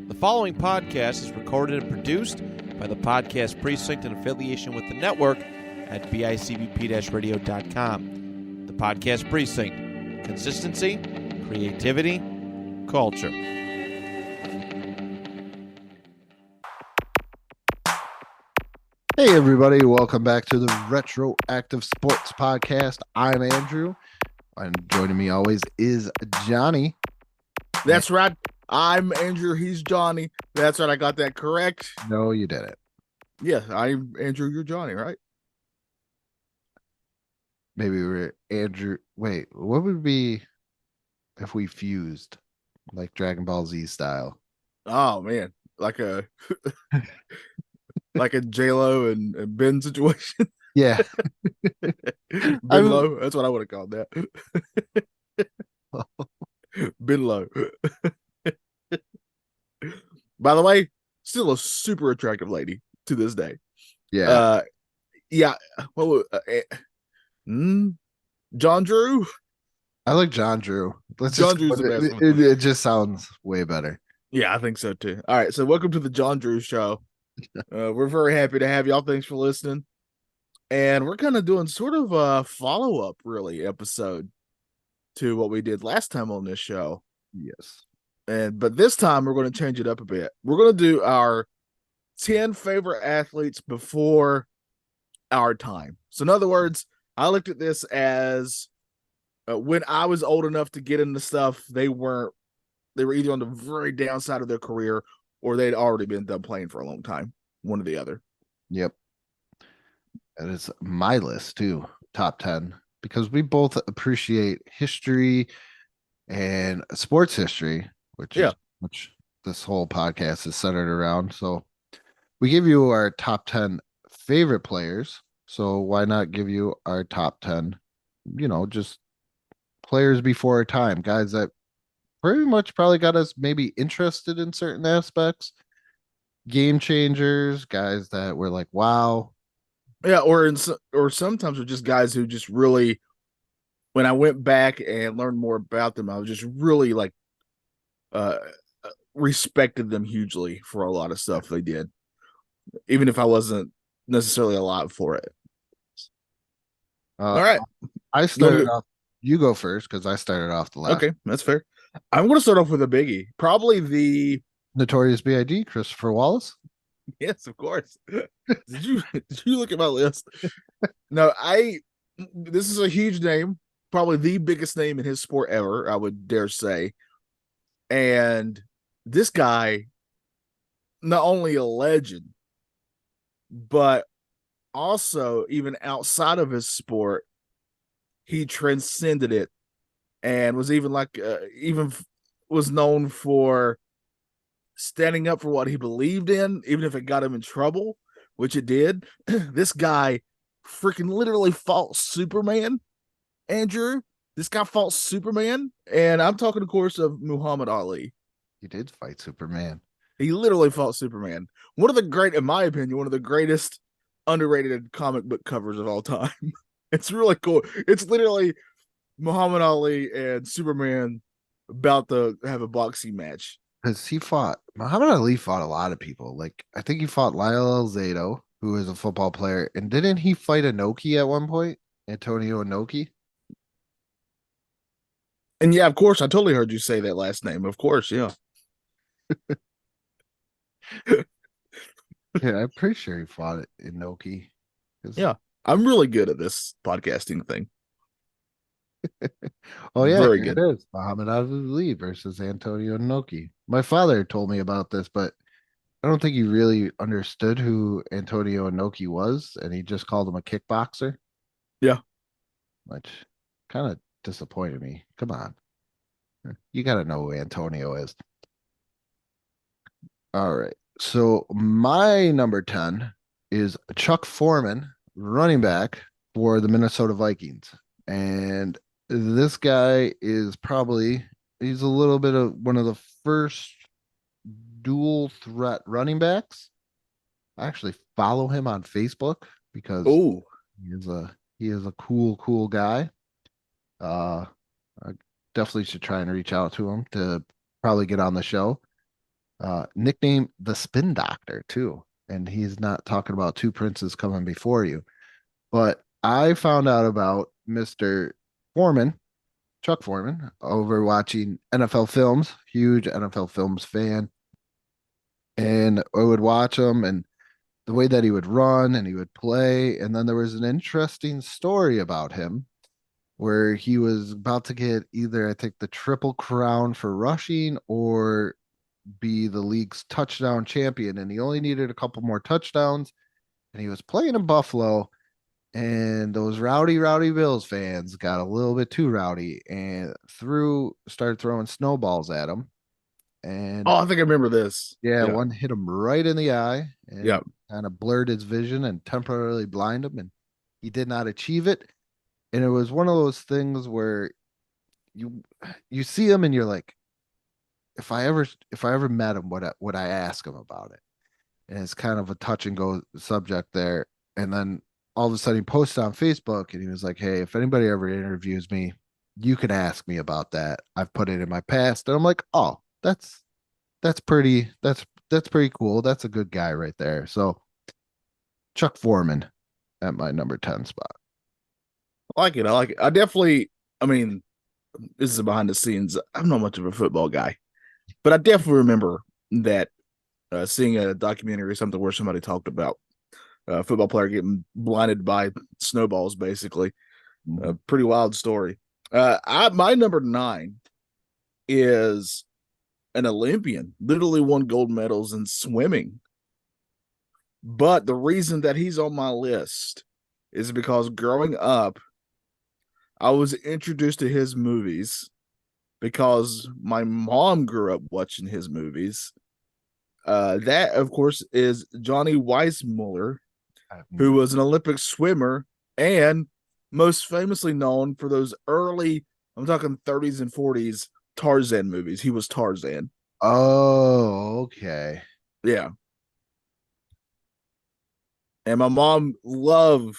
The following podcast is recorded and produced by the Podcast Precinct in affiliation with the network at bicbp-radio.com. The Podcast Precinct. Consistency, creativity, culture. Hey everybody, welcome back to the Retroactive Sports Podcast. I'm Andrew, and joining me always is Johnny. That's right. I'm Andrew. He's Johnny. That's right. I got that correct. No, you didn't. Yeah, I'm Andrew. You're Johnny, right? Maybe we're Andrew. Wait, what would be if we fused like Dragon Ball Z style? Oh man, like a like a J-Lo and Ben situation. Yeah. Ben Low. That's what I would have called that. Ben Low. By the way, still a super attractive lady to this day. Yeah. John Drew. I like John Drew. John Drew's the best one. It just sounds way better. Yeah, I think so too. All right, so welcome to the John Drew Show. We're very happy to have y'all. Thanks for listening. And we're kind of doing sort of a follow-up, really, episode to what we did last time on this show. Yes. But this time we're going to change it up a bit. We're going to do our 10 favorite athletes before our time. So in other words, I looked at this as when I was old enough to get into stuff, they were either on the very downside of their career or they'd already been done playing for a long time, one or the other. Yep. And it's my list too, top 10, because we both appreciate history and sports history, which this whole podcast is centered around. So we give you our top 10 favorite players. So why not give you our top 10, just players before our time, guys that pretty much probably got us maybe interested in certain aspects, game changers, guys that were like, wow. Yeah, or sometimes are just guys who just really, when I went back and learned more about them, I was just really like respected them hugely for a lot of stuff they did, even if I wasn't necessarily alive for it. All right, I started off. You go first because I started off the last. Okay, that's fair. I'm going to start off with a biggie, probably the Notorious B.I.G. Christopher Wallace. Yes, of course. Did you look at my list? No, this is a huge name, probably the biggest name in his sport ever, I would dare say. And this guy, not only a legend, but also even outside of his sport, he transcended it and was even was known for standing up for what he believed in, even if it got him in trouble, which it did. This guy freaking literally fought Superman, Andrew. This guy fought Superman, and I'm talking, of course, of Muhammad Ali. He did fight Superman. He literally fought Superman. In my opinion, one of the greatest underrated comic book covers of all time. It's really cool. It's literally Muhammad Ali and Superman about to have a boxing match. Because Muhammad Ali fought a lot of people. Like, I think he fought Lyle Alzado, who is a football player. And didn't he fight Inoki at one point? Antonio Inoki? And yeah, of course, I totally heard you say that last name. Of course, yeah. Yeah, I'm pretty sure he fought it Inoki. Yeah, I'm really good at this podcasting thing. Oh yeah, very good. It is Muhammad Ali versus Antonio Inoki. My father told me about this, but I don't think he really understood who Antonio Inoki was, and he just called him a kickboxer. Yeah, which kind of disappointed me. Come on, you got to know who Antonio is. All right, so my number 10 is Chuck Foreman, running back for the Minnesota Vikings, and this guy is he's a little bit of one of the first dual threat running backs. I actually follow him on Facebook because he is a cool guy. I definitely should try and reach out to him to probably get on the show. Nicknamed the Spin Doctor too. And he's not talking about two princes coming before you. But I found out about Mr. Foreman, Chuck Foreman, over watching NFL Films, huge NFL Films fan. And I would watch him and the way that he would run and he would play. And then there was an interesting story about him where he was about to get either, I think, the Triple Crown for rushing or be the league's touchdown champion. And he only needed a couple more touchdowns. And he was playing in Buffalo. And those rowdy Bills fans got a little bit too rowdy and started throwing snowballs at him. And Oh, I think I remember this. yeah, one hit him right in the eye and Yeah. kind of blurred his vision and temporarily blinded him. And he did not achieve it. And it was one of those things where you see him and you're like, if I ever met him, would I ask him about it? And it's kind of a touch and go subject there. And then all of a sudden he posted on Facebook and he was like, hey, if anybody ever interviews me, you can ask me about that. I've put it in my past. And I'm like, oh, that's pretty cool. That's a good guy right there. So Chuck Foreman at my number 10 spot. I like it. I like it. I definitely, I mean, this is behind the scenes. I'm not much of a football guy, but I definitely remember that seeing a documentary or something where somebody talked about a football player getting blinded by snowballs, basically. A pretty wild story. My number 9 is an Olympian, literally won gold medals in swimming. But the reason that he's on my list is because growing up, I was introduced to his movies because my mom grew up watching his movies. That, of course, is Johnny Weissmuller, who was an Olympic swimmer and most famously known for those early, I'm talking 30s and 40s Tarzan movies. He was Tarzan. Oh, okay. Yeah. And my mom loves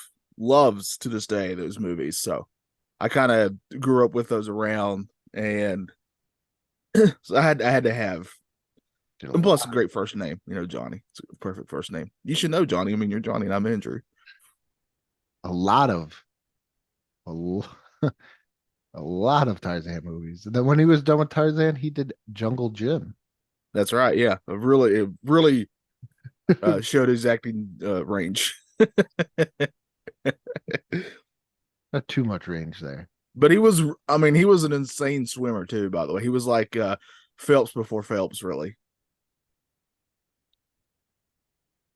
to this day those movies. So I kind of grew up with those around, and so I had to have. And plus, a great first name, Johnny. It's a perfect first name. You should know Johnny. I mean, you're Johnny, and I'm Andrew. A lot of a lot of Tarzan movies. And then when he was done with Tarzan, he did Jungle Jim. That's right. Yeah, it really showed his acting range. Not too much range there. But he was an insane swimmer too, by the way. He was like Phelps before Phelps, really.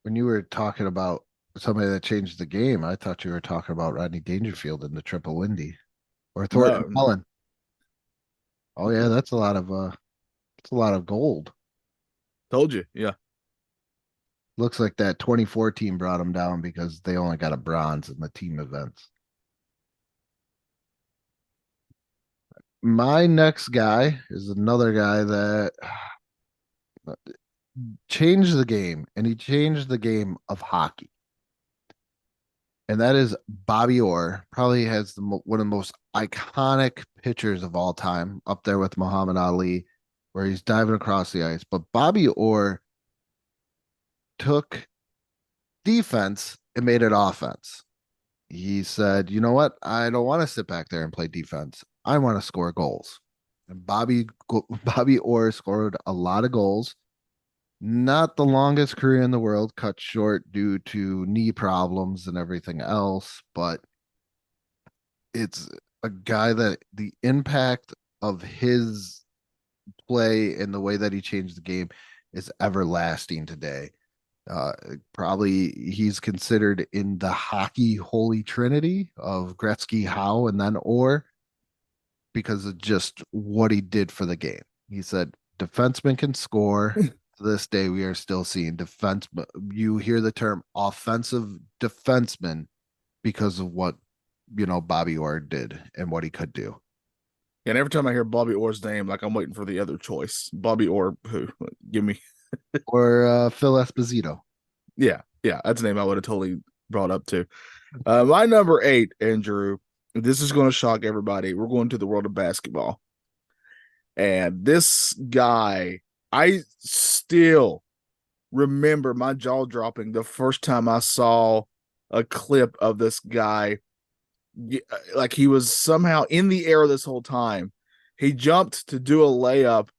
When you were talking about somebody that changed the game, I thought you were talking about Rodney Dangerfield in the Triple Windy or Thornton Mullen. Oh yeah, that's a lot of gold. Told you, yeah. Looks like that 2014 brought him down because they only got a bronze in the team events. My next guy is another guy that changed the game, and he changed the game of hockey. And that is Bobby Orr. Probably has one of the most iconic pitchers of all time, up there with Muhammad Ali, where he's diving across the ice. But Bobby Orr took defense and made it offense. He said, you know what? I don't want to sit back there and play defense. I want to score goals. And Bobby Orr scored a lot of goals. Not the longest career in the world, cut short due to knee problems and everything else, but it's a guy that the impact of his play and the way that he changed the game is everlasting today. Probably he's considered in the hockey holy trinity of Gretzky, Howe, and then Orr because of just what he did for the game. He said defensemen can score. To this day, we are still seeing defense. You hear the term offensive defenseman because of what Bobby Orr did and what he could do. And every time I hear Bobby Orr's name, like I'm waiting for the other choice. Bobby Orr, who? Give me. Or Phil Esposito. Yeah, that's a name I would have totally brought up too. My number 8, Andrew. This is going to shock everybody. We're going to the world of basketball, and this guy, I still remember my jaw dropping the first time I saw a clip of this guy. Like he was somehow in the air this whole time. He jumped to do a layup,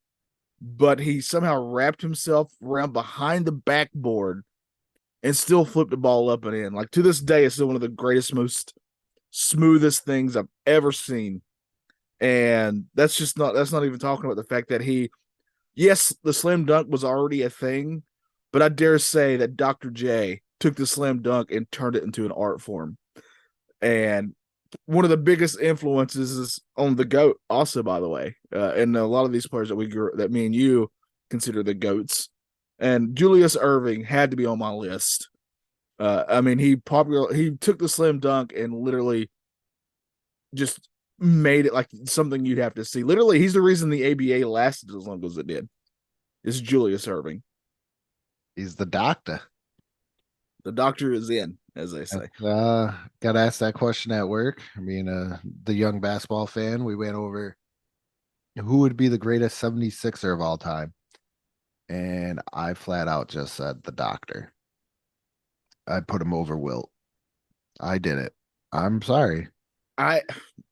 but he somehow wrapped himself around behind the backboard and still flipped the ball up and in. Like to this day, it's still one of the greatest, most smoothest things I've ever seen. And that's not even talking about the fact that yes, the slam dunk was already a thing, but I dare say that Dr. J took the slam dunk and turned it into an art form. And one of the biggest influences is on the GOAT also, by the way. And a lot of these players that me and you consider the GOATs. And Julius Erving had to be on my list. I mean, he took the slam dunk and literally just made it like something you'd have to see. Literally, he's the reason the ABA lasted as long as it did. Is Julius Erving. He's the doctor. The doctor is in, as they say. Got asked that question at work. I mean, the young basketball fan, we went over who would be the greatest 76er of all time. And I flat out just said the doctor. I put him over Wilt. I did it. I'm sorry.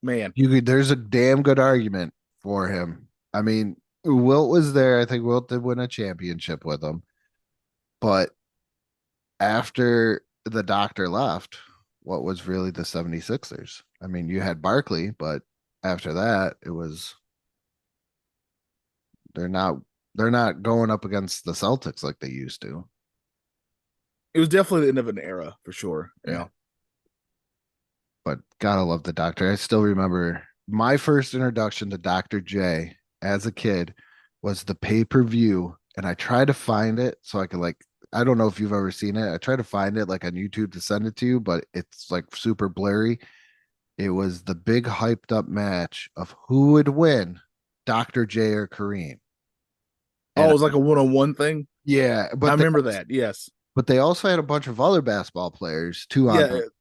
There's a damn good argument for him. I mean, Wilt was there. I think Wilt did win a championship with him. But after the doctor left, what was really the 76ers? I mean, you had Barkley, but after that, it was they're not going up against the Celtics like they used to. It was definitely the end of an era for sure. Yeah. But gotta love the doctor. I still remember my first introduction to Dr. J as a kid was the pay-per-view, and I tried to find it so I could I don't know if you've ever seen it. I tried to find it like on YouTube to send it to you, but it's like super blurry. It was the big hyped up match of who would win, Dr. J or Kareem. And it was like a one-on-one thing. Yeah, but I remember that. Yes, but they also had a bunch of other basketball players too.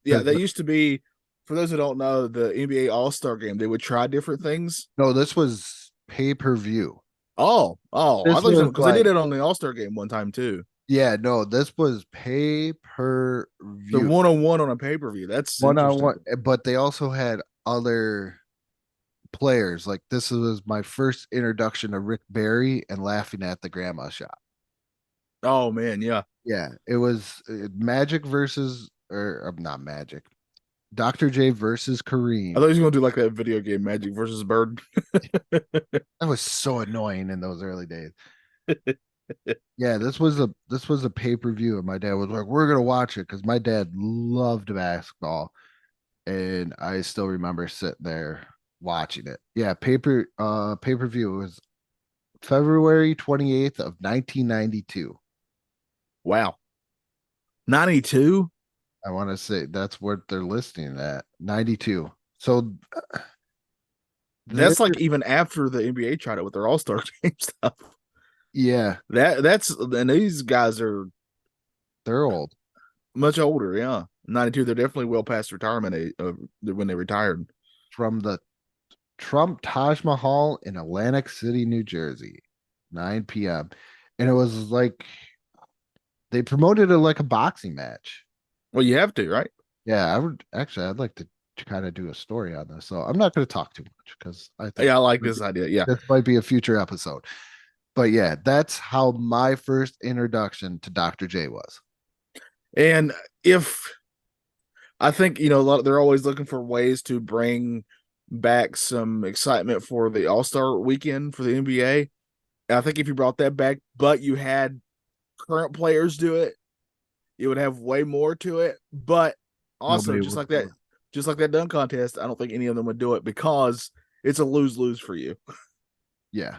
Yeah. They used to be. For those who don't know, the NBA All-Star Game, they would try different things. No, this was pay-per-view. I thought because they did it on the All-Star Game one time too. Yeah, no, this was pay-per-view. The one-on-one on a pay-per-view. That's one-on-one, but they also had other players. Like this was my first introduction to Rick Barry and laughing at the grandma shot. Oh man, yeah. Yeah, it was Magic versus or not Magic. Dr. J versus Kareem. I thought he was going to do like that video game, Magic versus Bird. That was so annoying in those early days. Yeah, this was a pay-per-view, and my dad was like, "We're gonna watch it," because my dad loved basketball, and I still remember sitting there watching it. Yeah, pay-per-view. It was February 28th of 1992. Wow, 92. I want to say that's what they're listing at 92. So that's like even after the NBA tried it with their All-Star Game stuff. Yeah, and these guys they're old, much older. Yeah, 92. They're definitely well past retirement age, when they retired from the Trump Taj Mahal in Atlantic City, New Jersey, 9 p.m. And it was like they promoted it like a boxing match. Well, you have to, right? Yeah, I'd like to kind of do a story on this. So I'm not going to talk too much because I like this idea. Yeah, this might be a future episode. But yeah, that's how my first introduction to Dr. J was. And I think they're always looking for ways to bring back some excitement for the All-Star weekend for the NBA. And I think if you brought that back, but you had current players do it, it would have way more to it. But also, just like that dunk contest, I don't think any of them would do it because it's a lose-lose for you. Yeah.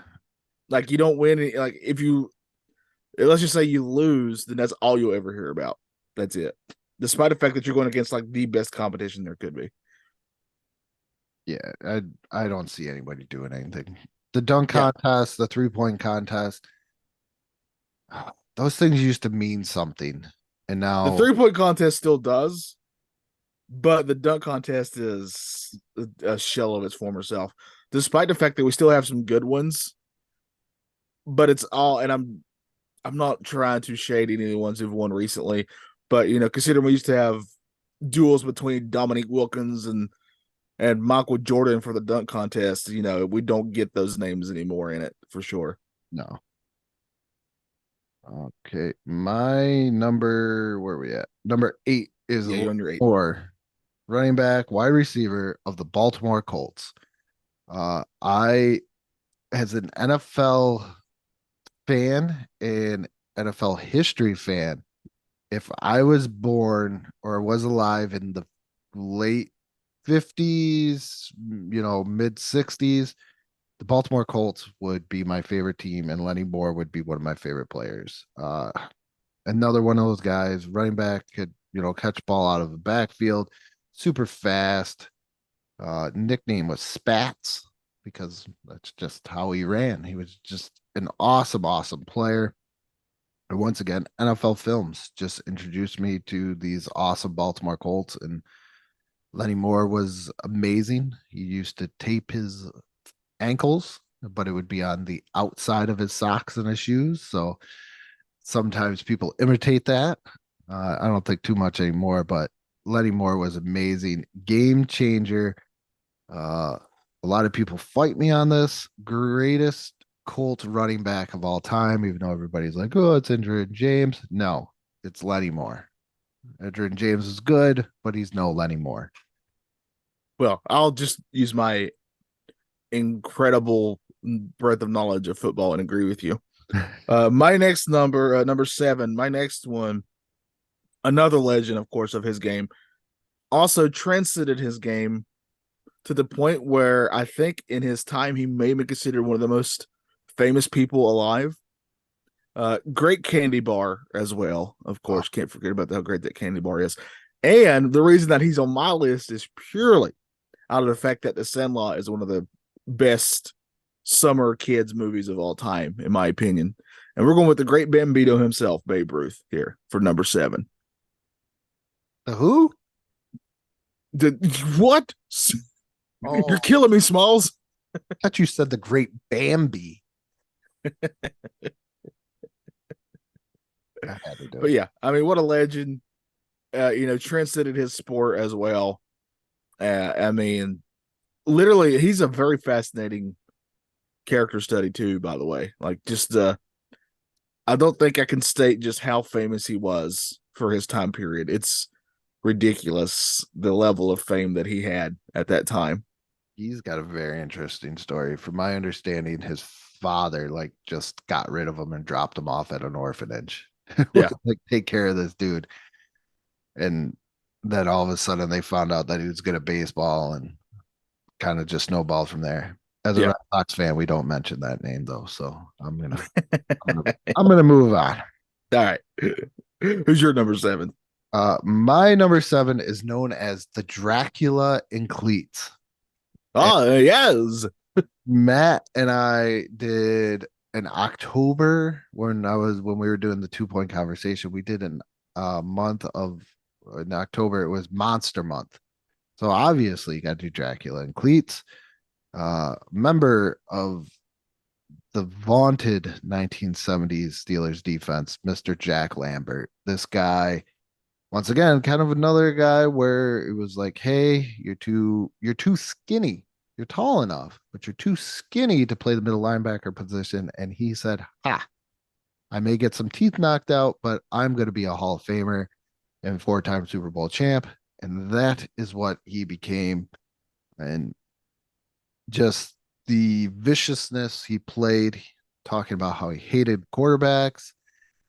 Like you don't win. Like let's just say you lose, then that's all you'll ever hear about. That's it. Despite the fact that you're going against like the best competition there could be. Yeah, I don't see anybody doing anything. The dunk contest, the 3-point contest, those things used to mean something. And now the 3-point contest still does, but the dunk contest is a shell of its former self. Despite the fact that we still have some good ones, but it's all, and I'm not trying to shade any of the ones who've won recently, but considering we used to have duels between Dominique Wilkins and Michael Jordan for the dunk contest, we don't get those names anymore in it for sure. No. Okay. My number, where are we at? Number 8 is Yeah, you're on your 8. Moore, running back, wide receiver of the Baltimore Colts. I, as an NFL fan and NFL history fan, if I was born or was alive in the late 50s, mid 60s, the Baltimore Colts would be my favorite team, and Lenny Moore would be one of my favorite players. Another one of those guys, running back, could catch ball out of the backfield, super fast. Nickname was Spats because that's just how he ran. He was just an awesome, awesome player. And once again, NFL Films just introduced me to these awesome Baltimore Colts, and Lenny Moore was amazing. He used to tape his ankles, but it would be on the outside of his socks and his shoes. So sometimes people imitate that. I don't think too much anymore, but Lenny Moore was amazing, game changer. A lot of people fight me on this. Greatest Colt running back of all time, even though everybody's like, oh, it's Edgerrin James. No, it's Lenny Moore. Edgerrin James is good, but he's no Lenny Moore. Well, I'll just use my incredible breadth of knowledge of football and agree with you. My next number 7, my next one, another legend, of course, of his game, also transcended his game to the point where I think in his time he may be considered one of the most famous people alive. Great candy bar as well, of course. Can't forget about how great that candy bar is. And the reason that he's on my list is purely out of the fact that The Sandlot is one of the best summer kids movies of all time, in my opinion. And we're going with the great Bambino himself, Babe Ruth, here for number 7. The who? What? Oh, You're killing me, Smalls. I thought you said the great Bambi. I had to do But it. yeah, I mean, what a legend. Transcended his sport as well. I mean, literally, he's a very fascinating character study too, by the way. Like, just I don't think I can state just how famous he was for his time period. It's ridiculous the level of fame that he had at that time. He's got a very interesting story. From my understanding, his father like just got rid of him and dropped him off at an orphanage. Yeah. Like, take care of this dude. And then all of a sudden they found out that he was good at baseball and kind of just snowballed from there. As a Yeah. Red Sox fan, we don't mention that name though, so I'm gonna move on. All right. Who's your number 7? My number 7 is known as the Dracula in cleats. Oh, yes. Matt and I did in October when we were doing the 2 point conversation. We did an month of in October. It was Monster Month, so obviously you got to do Dracula and cleats. Member of the vaunted 1970s Steelers defense, Mr. Jack Lambert. This guy, once again, kind of another guy where it was like, hey, you're too skinny. You're tall enough, but you're too skinny to play the middle linebacker position. And he said, ha, I may get some teeth knocked out, but I'm going to be a Hall of Famer and 4-time Super Bowl champ. And that is what he became. And just the viciousness he played, talking about how he hated quarterbacks.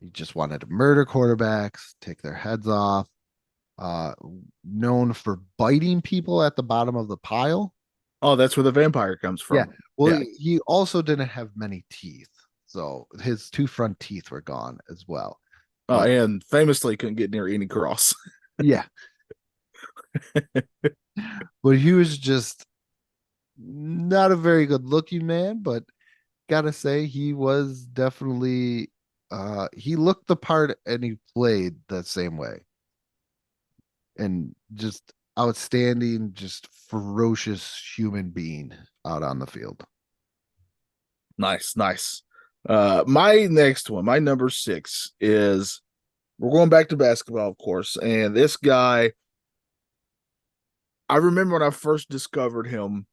He just wanted to murder quarterbacks, take their heads off. Known for biting people at the bottom of the pile. Oh, that's where the vampire comes from. Yeah. Well, Yeah. he also didn't have many teeth. So his 2 front teeth were gone as well. Oh, and famously couldn't get near any cross. Yeah. But he was just not a very good looking man, but gotta say he was definitely he looked the part and he played the same way. And just outstanding, just ferocious human being out on the field. Nice, nice. My next one, my number 6 is we're going back to basketball, of course. And this guy, I remember when I first discovered him,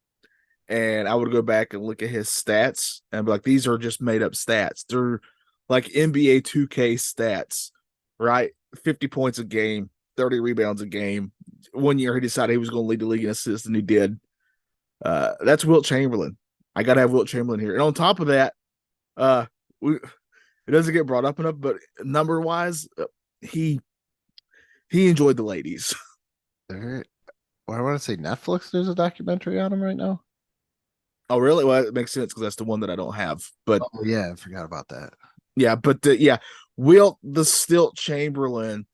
and I would go back and look at his stats and be like, these are just made up stats. They're like NBA 2K stats, right? 50 points a game, 30 rebounds a game. One year he decided he was going to lead the league in assists, and he did. That's Wilt Chamberlain. I got to have Wilt Chamberlain here. And on top of that, it doesn't get brought up enough, but number wise, he enjoyed the ladies. There, I want to say Netflix. There's a documentary on him right now. Oh, really? Well, it makes sense because that's the one that I don't have. But Oh yeah, I forgot about that. yeah, but yeah, Wilt the Stilt Chamberlain.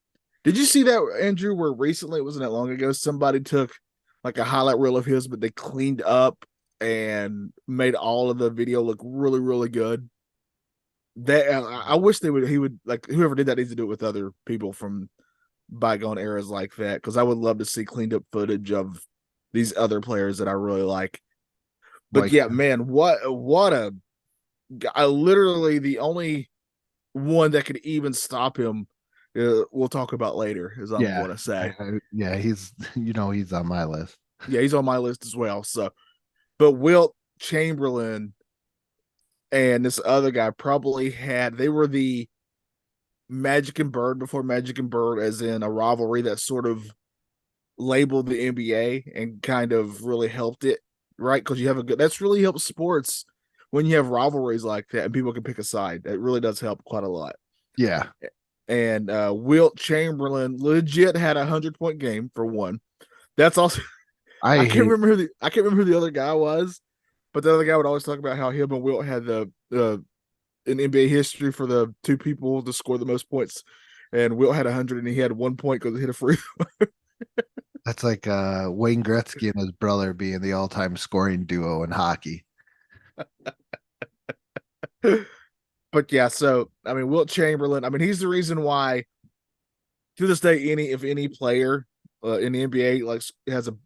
Did you see that, Andrew? Where recently, it wasn't that long ago, somebody took like a highlight reel of his, but they cleaned up and made all of the video look really, really good. That I wish they would. He would like whoever did that needs to do it with other people from bygone eras like that, because I would love to see cleaned up footage of these other players that I really like. But Like, yeah, man, what a I literally the only one that could even stop him. We'll talk about later, as I'm yeah, going to say. yeah, he's he's on my list. Yeah, he's on my list as well. So, but Wilt Chamberlain and this other guy probably they were the Magic and Bird before Magic and Bird, as in a rivalry that sort of labeled the NBA and kind of really helped it, right? Because you have that's really helped sports when you have rivalries like that and people can pick a side. It really does help quite a lot. Yeah, And Wilt Chamberlain legit had 100-point game for one. That's also I can't remember who the other guy was, but the other guy would always talk about how him and Wilt had the in NBA history for the two people to score the most points, and Wilt had 100 and he had 1 point because he hit a free throw. that's like Wayne Gretzky and his brother being the all-time scoring duo in hockey. But yeah, so I mean, Wilt Chamberlain. I mean, he's the reason why to this day, if any player in the NBA like has a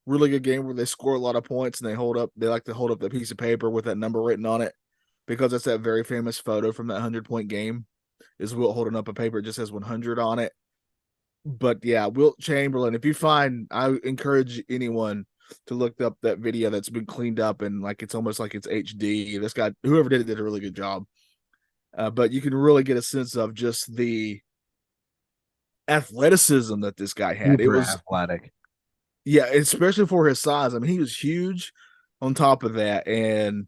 really good game where they score a lot of points and they like to hold up the piece of paper with that number written on it, because it's that very famous photo from that 100-point game. Is Wilt holding up a paper, it just has 100 on it. But yeah, Wilt Chamberlain. If you find, I encourage anyone to look up that video that's been cleaned up and like it's almost like it's HD. This guy, whoever did it, did a really good job. But you can really get a sense of just the athleticism that this guy had. It was athletic. Yeah, especially for his size. I mean, he was huge on top of that, and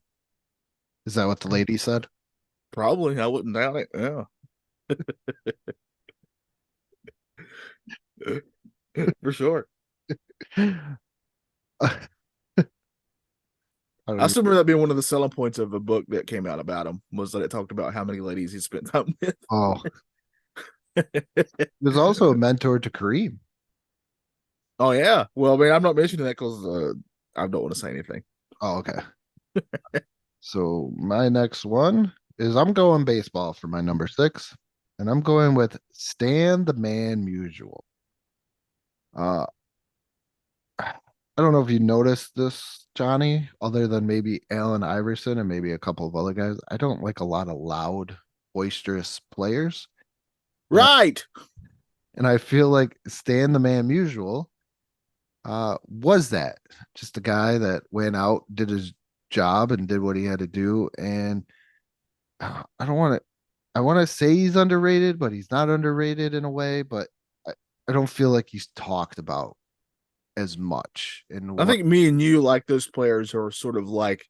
Is that what the lady said? probably I wouldn't doubt it. Yeah. For sure. I still remember that being one of the selling points of a book that came out about him, was that it talked about how many ladies he spent time with. Oh, he was also a mentor to Kareem. Oh yeah. Well, I mean, I'm not mentioning that because I don't want to say anything. Oh, okay. So my next one is I'm going baseball for my number 6, and I'm going with Stan the Man Musial. Uh, I don't know if you noticed this, Johnny, other than maybe Allen Iverson and maybe a couple of other guys. I don't like a lot of loud, boisterous players. Right. And I feel like Stan the Man Musial was that just a guy that went out, did his job and did what he had to do. And I don't want to, I want to say he's underrated, but he's not underrated in a way, but I don't feel like he's talked about as much. And I think me and you, like those players, are sort of like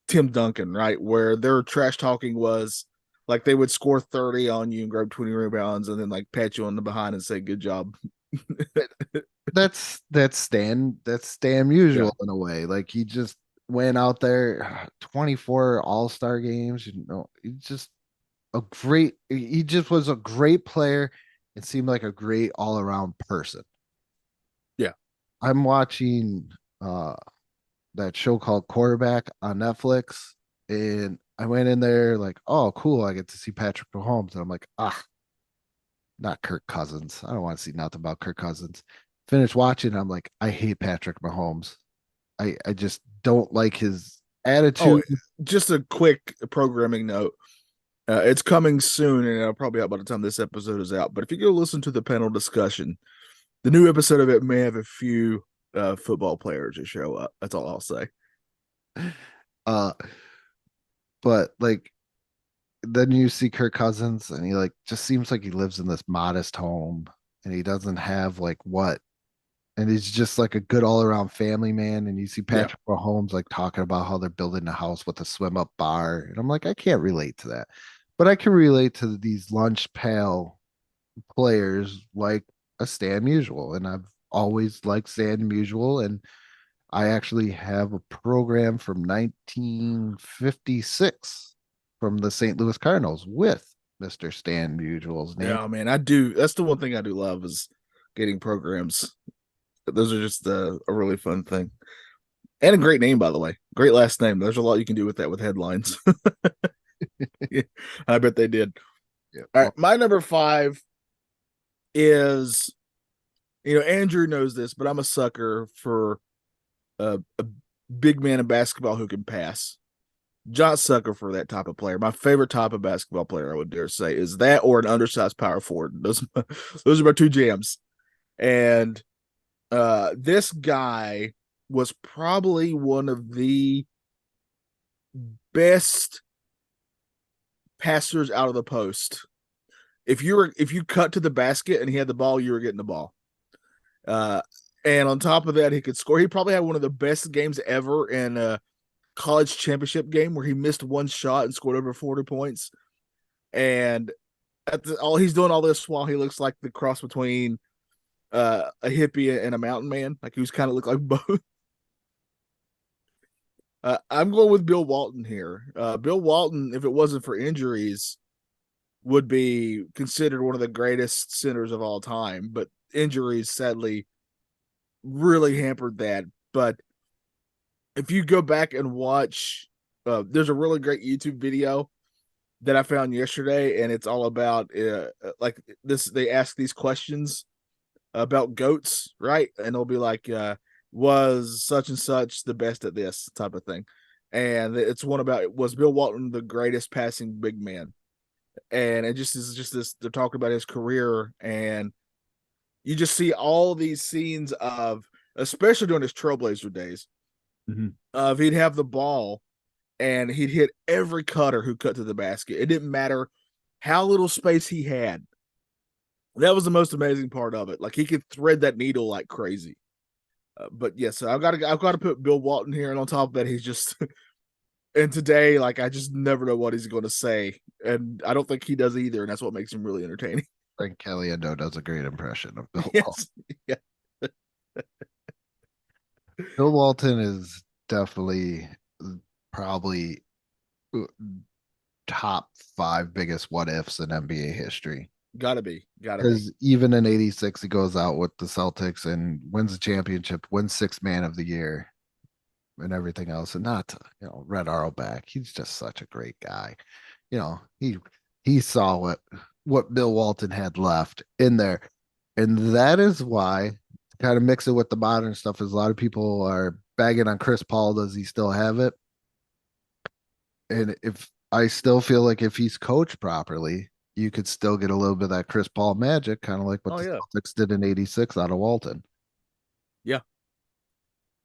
Tim Duncan, right? Where their trash talking was like they would score 30 on you and grab 20 rebounds and then like pat you on the behind and say, good job. that's Stan Musial in a way. Like he just went out there 24 all-star games, he just was a great player and seemed like a great all-around person. Yeah. I'm watching that show called Quarterback on Netflix, and I went in there like, oh cool, I get to see Patrick Mahomes, and I'm like, not Kirk Cousins. I don't want to see nothing about Kirk Cousins. Finish watching, I'm like, I hate Patrick Mahomes. I just don't like his attitude. Oh, just a quick programming note. It's coming soon, and it'll probably out by the time this episode is out. But if you go listen to the panel discussion, the new episode of it may have a few football players that show up. That's all I'll say. Uh, but like then you see Kirk Cousins, and he like just seems like he lives in this modest home, and he doesn't have like what, and he's just like a good all around family man. And you see Patrick Mahomes like talking about how they're building a house with a swim up bar, and I'm like, I can't relate to that, but I can relate to these lunch pail players like a Stan Musial, and I've always liked Stan Musial, and I actually have a program from 1956 from the St. Louis Cardinals with Mr. Stan Musial's name. Yeah, man, I do. That's the one thing I do love is getting programs. Those are just a really fun thing. And a great name, by the way. Great last name. There's a lot you can do with that with headlines. I bet they did. Yeah. All right, my number 5 is, Andrew knows this, but I'm a sucker for a big man in basketball who can pass. John sucker for that type of player. My favorite type of basketball player, I would dare say, is that or an undersized power forward. Those are my two jams. And this guy was probably one of the best passers out of the post. If you cut to the basket and he had the ball, you were getting the ball. And on top of that, he could score. He probably had one of the best games ever in a college championship game where he missed one shot and scored over 40 points. And he's doing all this while he looks like the cross between a hippie and a mountain man. Like he was kind of look like both. I'm going with Bill Walton here. Bill Walton, if it wasn't for injuries, would be considered one of the greatest centers of all time. But injuries, sadly, really hampered that. But if you go back and watch, there's a really great YouTube video that I found yesterday, and it's all about like this. They ask these questions about goats, right? And they'll be like, was such and such the best at this type of thing? And it's one about, was Bill Walton the greatest passing big man? And it just is just this. They're talking about his career, and you just see all these scenes of, especially during his Trailblazer days, of he'd have the ball and he'd hit every cutter who cut to the basket. It didn't matter how little space he had. That was the most amazing part of it. Like he could thread that needle like crazy. But yes, so I've got to put Bill Walton here, and on top of that, he's just. And today, like I just never know what he's going to say, and I don't think he does either, and that's what makes him really entertaining. Frank Caliendo does a great impression of Bill Yes. Yeah. Bill Walton is definitely probably top 5 biggest what ifs in NBA history. Gotta be. Because even in '86, he goes out with the Celtics and wins the championship, wins 6th man of the year, and everything else. And not, Red Auerbach. He's just such a great guy. He saw what Bill Walton had left in there, and that is why, to kind of mix it with the modern stuff, is a lot of people are bagging on Chris Paul. Does he still have it? And if I still feel like if he's coached properly, you could still get a little bit of that Chris Paul magic, kind of like what the Celtics did in '86 out of Walton. Yeah.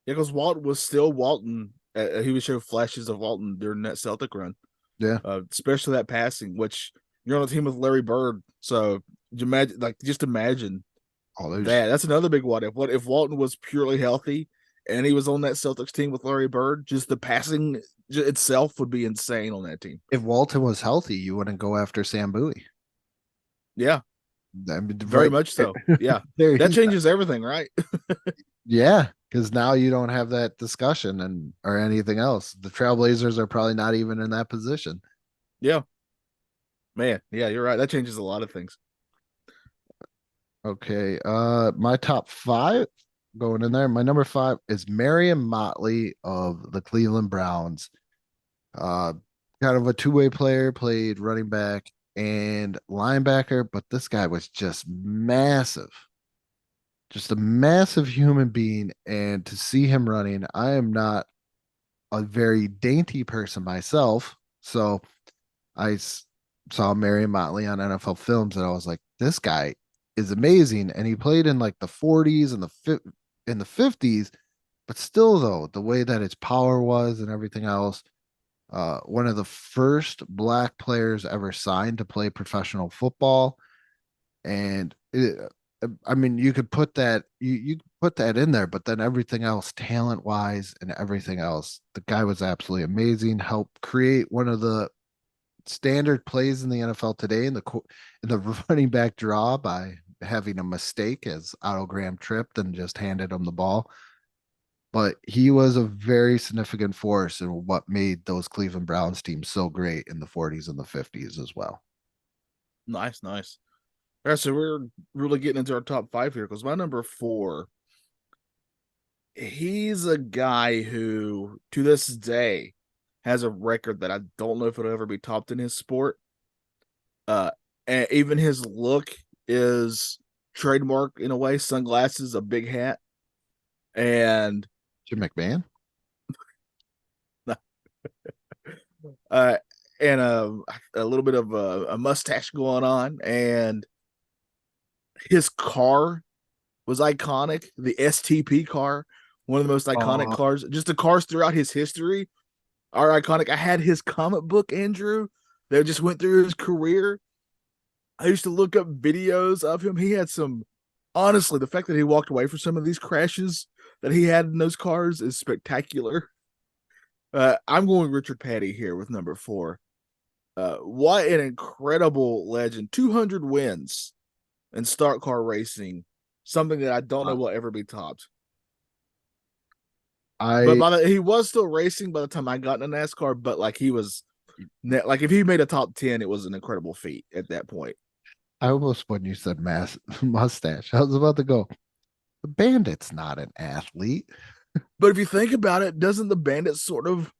Yeah, because Walton was still Walton. He would show flashes of Walton during that Celtic run. Yeah. Especially that passing, which you're on a team with Larry Bird. So just imagine that. That's another big what if. What if Walton was purely healthy and he was on that Celtics team with Larry Bird? Just the passing itself would be insane on that team. If Walton was healthy, you wouldn't go after Sam Bowie. Yeah. I mean, very much so. Yeah. That changes everything, right? Yeah, because now you don't have that discussion or anything else. The Trailblazers are probably not even in that position. Yeah. Man, yeah, you're right. That changes a lot of things. Okay. My top 5 going in there. My number 5 is Marion Motley of the Cleveland Browns. Kind of a two-way player, played running back and linebacker, but this guy was just massive. Just a massive human being. And to see him running, I am not a very dainty person myself. So I saw Marion Motley on NFL Films, and I was like, this guy is amazing. And he played in like the 40s and in the 50s, but still though, the way that his power was and everything else, one of the first black players ever signed to play professional football. And I mean, you could put that you could put that in there, but then everything else, talent wise and everything else, the guy was absolutely amazing. Helped create one of the standard plays in the NFL today in the running back draw by having a mistake as Otto Graham tripped and just handed him the ball. But he was a very significant force in what made those Cleveland Browns teams so great in the 40s and the 50s as well. Nice, nice. All right, so we're really getting into our top five here because my number 4, he's a guy who to this day has a record that I don't know if it'll ever be topped in his sport. And even his look is trademark in a way, sunglasses, a big hat, and Jim McMahon. uh and a little bit of a mustache going on, and his car was iconic. The STP car, one of the most iconic cars. Just the cars throughout his history are iconic. I had his comic book, Andrew, that just went through his career. I used to look up videos of him. He had some, honestly, the fact that he walked away from some of these crashes that he had in those cars is spectacular. I'm going Richard Petty here with number 4. What an incredible legend. 200 wins in stock car racing. Something that I don't know will ever be topped. But he was still racing by the time I got into NASCAR, but like he was, like if he made a top 10, it was an incredible feat at that point. I almost, when you said mustache, I was about to go, the Bandit's not an athlete. But if you think about it, doesn't the Bandit sort of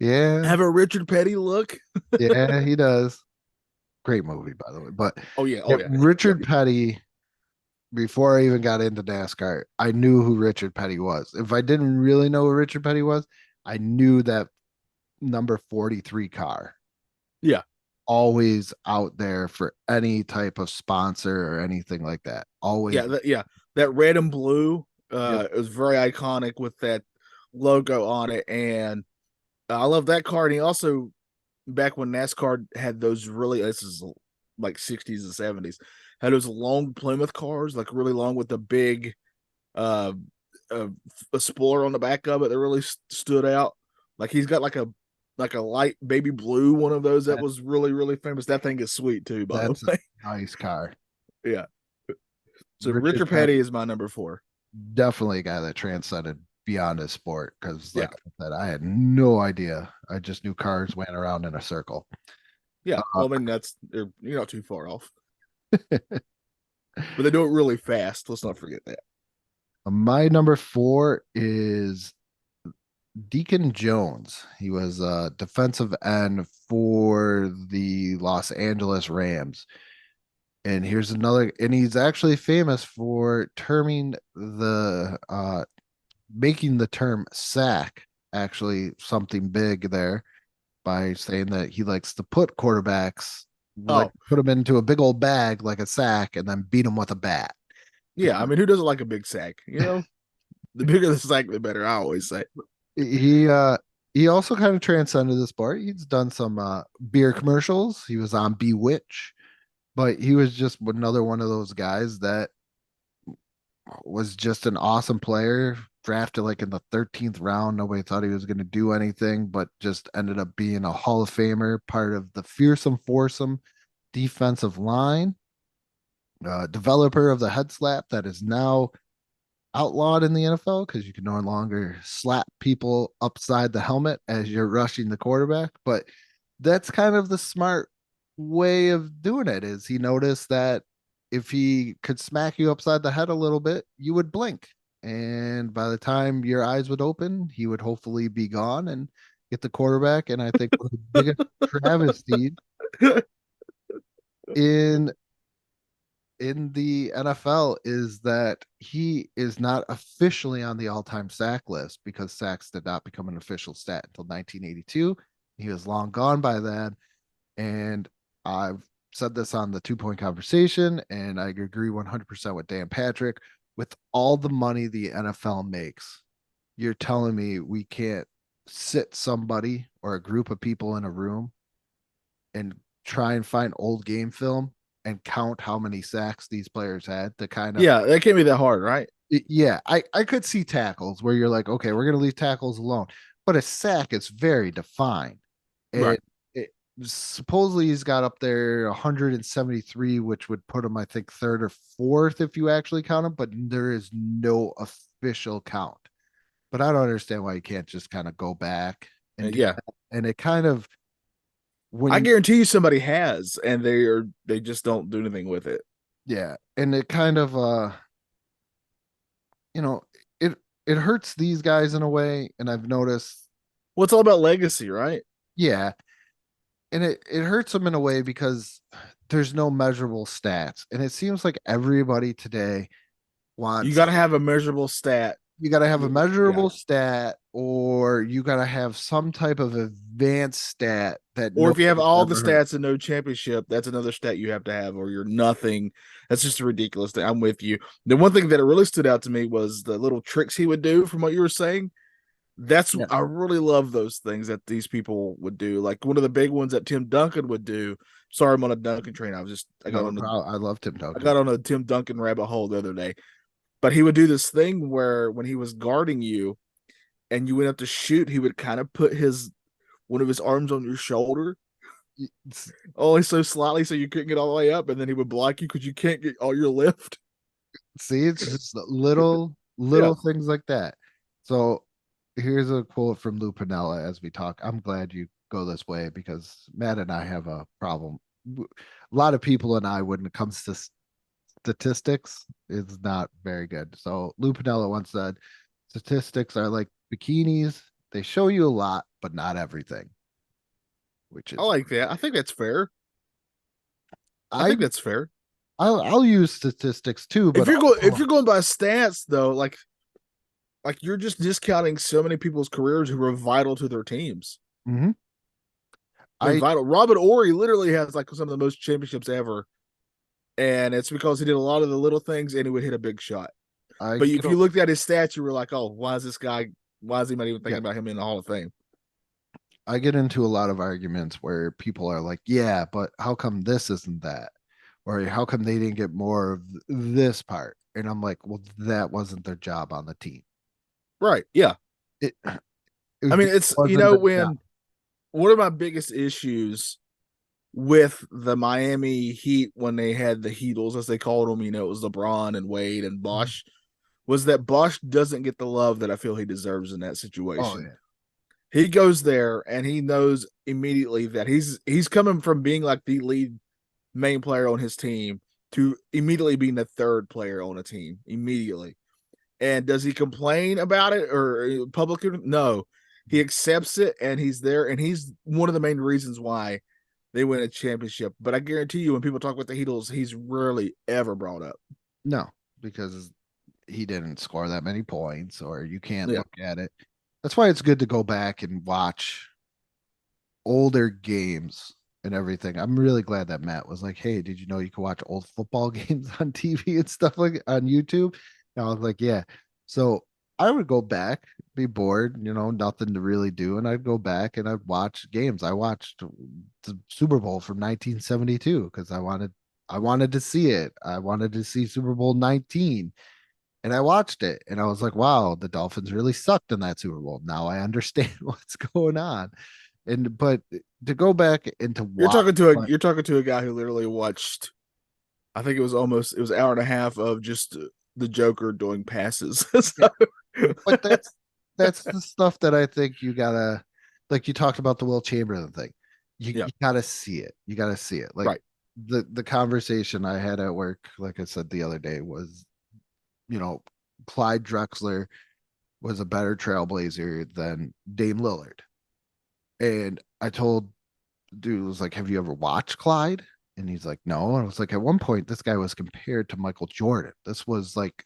have a Richard Petty look? Yeah, he does. Great movie, by the way. But oh yeah, Richard Petty, before I even got into NASCAR, I knew who Richard Petty was. If I didn't really know who Richard Petty was, I knew that number 43 car. Yeah. Always out there for any type of sponsor or anything like that. Always. Yeah, that red and blue it was very iconic with that logo on it. And I love that car. And he also, back when NASCAR had those really, this is like 60s and 70s, had those long Plymouth cars, like really long with the big a spoiler on the back of it that really stood out. Like he's got like a light baby blue one of those that was really, really famous. That thing is sweet too, by the way. Nice car. Yeah. So Richard Petty is my number 4. Definitely a guy that transcended beyond his sport, because like I said, I had no idea. I just knew cars went around in a circle. Yeah, well, I mean you're not too far off. But they do it really fast. Let's not forget that. My number 4 is Deacon Jones. He was a defensive end for the Los Angeles Rams. And here's another, and he's actually famous for terming making the term sack actually something big there, by saying that he likes to put quarterbacks, put them into a big old bag like a sack and then beat them with a bat. Yeah, I mean, who doesn't like a big sack? You know, the bigger the sack, the better. I always say. He also kind of transcended the sport. He's done some beer commercials. He was on Bewitch, but he was just another one of those guys that was just an awesome player, drafted like in the 13th round. Nobody thought he was going to do anything, but just ended up being a Hall of Famer, part of the fearsome foursome defensive line, developer of the head slap that is now outlawed in the NFL because you can no longer slap people upside the helmet as you're rushing the quarterback. But that's kind of the smart way of doing it. Is he noticed that if he could smack you upside the head a little bit, you would blink, and by the time your eyes would open, he would hopefully be gone and get the quarterback. And I think one of the biggest travesty in the NFL is that he is not officially on the all-time sack list, because sacks did not become an official stat until 1982. He was long gone by then. And I've said this on the 2 Point Conversation, and I agree 100% with Dan Patrick. With all the money the NFL makes, you're telling me we can't sit somebody or a group of people in a room and try and find old game film and count how many sacks these players had to kind of Yeah, that can't be that hard, right? yeah, I could see tackles where you're like, okay, we're gonna leave tackles alone, but a sack is very defined. And Right. it supposedly he's got up there 173, which would put him, I think, third or fourth if you actually count him, but there is no official count. But I don't understand why you can't just kind of go back and do Yeah. that. And it kind of I when guarantee you somebody has, and they just don't do anything with it. yeah, and it kind of you know, it hurts these guys in a way, and I've noticed, Well, it's all about legacy, right? yeah, and it hurts them in a way because there's no measurable stats, and it seems like everybody today You wants got to have a measurable stat. you got to have a Yeah. measurable stat, or you got to have some type of advanced stat that Or if you have nobody's all the ever heard. stats and no championship, that's another stat you have to have, or you're nothing. That's just a ridiculous thing. I'm with you. The one thing that really stood out to me was the little tricks he would do from what you were saying. That's Yeah. I really love those things that these people would do. Like one of the big ones that Tim Duncan would do. Sorry, I'm on a Duncan train. No problem. I love Tim I Duncan. got on a Tim Duncan rabbit hole the other day. But he would do this thing where when he was guarding you and you went up to shoot, he would kind of put his one of his arms on your shoulder, only so slightly so you couldn't get all the way up, and then he would block you because you can't get all your lift. See, it's just little Yeah. things like that. So here's a quote from Lou Pinella as we talk. I'm glad you go this way because Matt and I have a problem. A lot of people and I, when it comes to statistics, is not very good. So Lou Pinella once said, statistics are like bikinis. They show you a lot, but not everything. Which I is like that. I think that's fair. I I think that's fair. I'll use statistics too, but If you're going by stats though, like you're just discounting so many people's careers who were vital to their teams. Mhm. I mean, I vital. Robert Ory literally has like some of the most championships ever, and it's because he did a lot of the little things and he would hit a big shot. I But get if you looked at his stats, you were like, "Oh, why is this guy? Why is he not even thinking yeah, about him in the Hall of Fame?" I get into a lot of arguments where people are like, yeah, but how come this isn't that? Or how come they didn't get more of this part? And I'm like, well, that wasn't their job on the team. Right? Yeah. It, I mean, it it's wasn't their job. when one of my biggest issues with the Miami Heat when they had the Heatles, as they called them, it was LeBron and Wade and Bosch, was that Bosch doesn't get the love that I feel he deserves in that Oh situation. yeah. He goes there and he knows immediately that he's coming from being like the lead main player on his team to immediately being the third player on a team immediately. And does he complain about it or publicly? No, he accepts it and he's there. And he's one of the main reasons why they win a championship. But I guarantee you, when people talk about the Heatles, he's rarely ever brought up. No, because he didn't score that many points, or you can't Yeah. look at it. That's why it's good to go back and watch older games and everything. I'm really glad that Matt was like, "Hey, did you know you can watch old football games on TV and stuff like on YouTube?" And I was like, "Yeah." So I would go back, be bored, nothing to really do, and I'd go back and I'd watch games. I watched the Super Bowl from 1972 because I wanted to see it. I wanted to see Super Bowl 19. And I watched it and I was like, wow, the Dolphins really sucked in that Super Bowl. Now I understand what's going on. But to go back and to You're watch, talking to a guy who literally watched. I think it was an hour and a half of just the Joker doing passes. So, but that's the stuff that I think you gotta, like you talked about the Will Chamberlain thing. You, Yeah. you gotta see it. You gotta see it. Like Right. the conversation I had at work, like I said the other day, was, Clyde Drexler was a better trailblazer than Dame Lillard. And I told dude was like, have you ever watched Clyde? And he's like, no. And I was like, at one point, this guy was compared to Michael Jordan. This was like